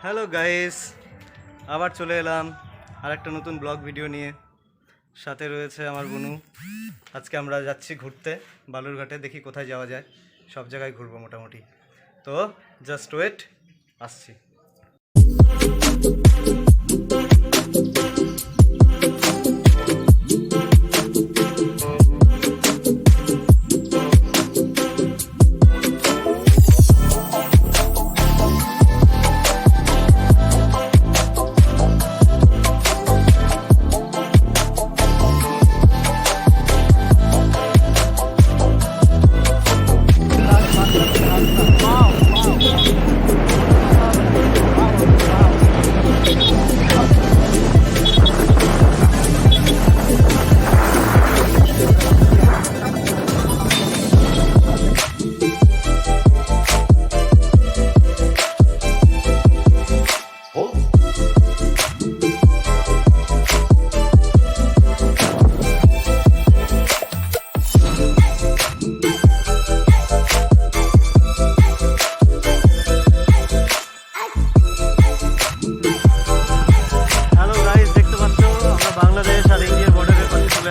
Hello guys, আবার চলে এলাম আর একটা নতুন ব্লগ ভিডিও নিয়ে। সাথে রয়েছে আমার বনু। আজকে আমরা যাচ্ছি ঘুরতে বালুরঘাটে, দেখি কোথায় যাওয়া যায়। সব জায়গায় ঘুরবো মোটামুটি। তো জাস্ট ওয়েট, আসছি।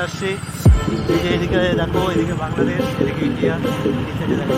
আসছি এদিকে দেখো, এদিকে বাংলাদেশ, এদিকে ইন্ডিয়া, এই সাইডে দেখো।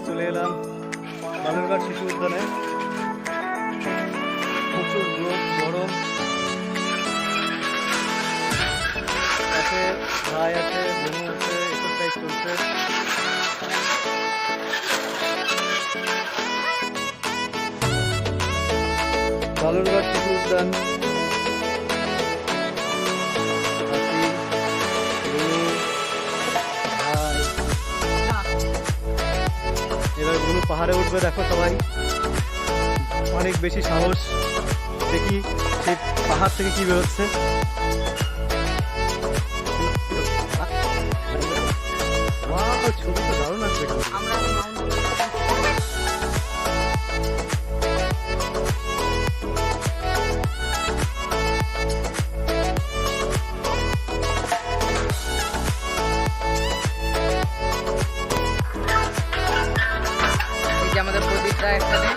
চলে এলাম বালুরঘাট শিশু উদ্যানে। প্রচুর রোদ, গরম। আছে ভাই, আছে বনু, আছে, এক্সারসাইজ চলছে। বালুরঘাট শিশু উদ্যান। এবার বনু পাহাড়ে উঠবে, দেখো সবাই অনেক বেশি সাহস। দেখি সেই পাহাড় থেকে কি বেরোচ্ছে। ছবি তো দারুণ আসবে। আমাদের প্রদীপটা এখানে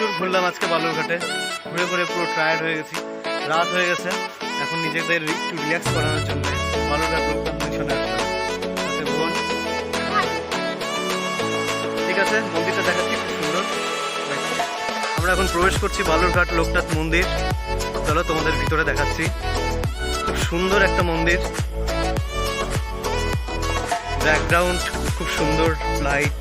প্রচুর ঘুরলাম আজকে বালুরঘাটে, ঘুরে ঘুরে পুরো টায়ার্ড হয়ে গেছি, রাত হয়ে গেছে। এখন নিজেদের একটু রিল্যাক্স করানোর জন্য বালুরঘাট লোকনাথ মিশনে আসলাম সাথে বোন। ঠিক আছে, মন্দিরটা দেখাচ্ছি, খুব সুন্দর। আমরা এখন প্রবেশ করছি বালুরঘাট লোকনাথ মন্দির। চলো তোমাদের ভিতরে দেখাচ্ছি, খুব সুন্দর একটা মন্দির, ব্যাকগ্রাউন্ড খুব সুন্দর, লাইট।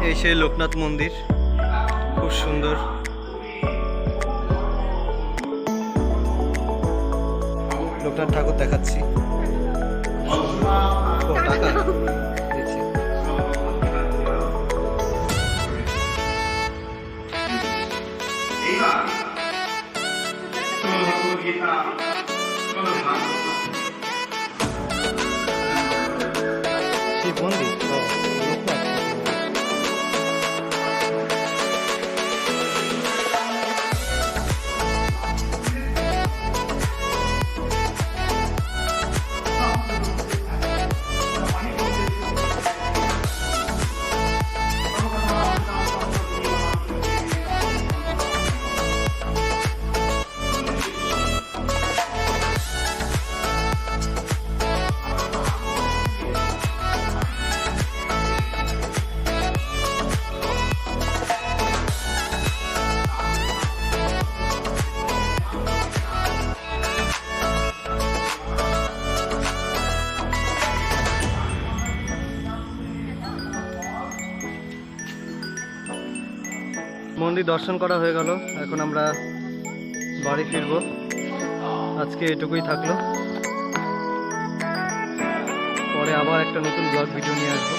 এই সেই লোকনাথ মন্দির, খুব সুন্দর। লোকনাথ ঠাকুর দেখাচ্ছি। ও, টাকা দিচ্ছি। শিব মন্দির, লোকনাথ। মন্দির দর্শন করা হয়ে গেল, এখন আমরা বাড়ি ফিরবো। আজকে এটুকুই থাকলো, পরে আবার একটা নতুন ব্লগ ভিডিও নিয়ে আসবো।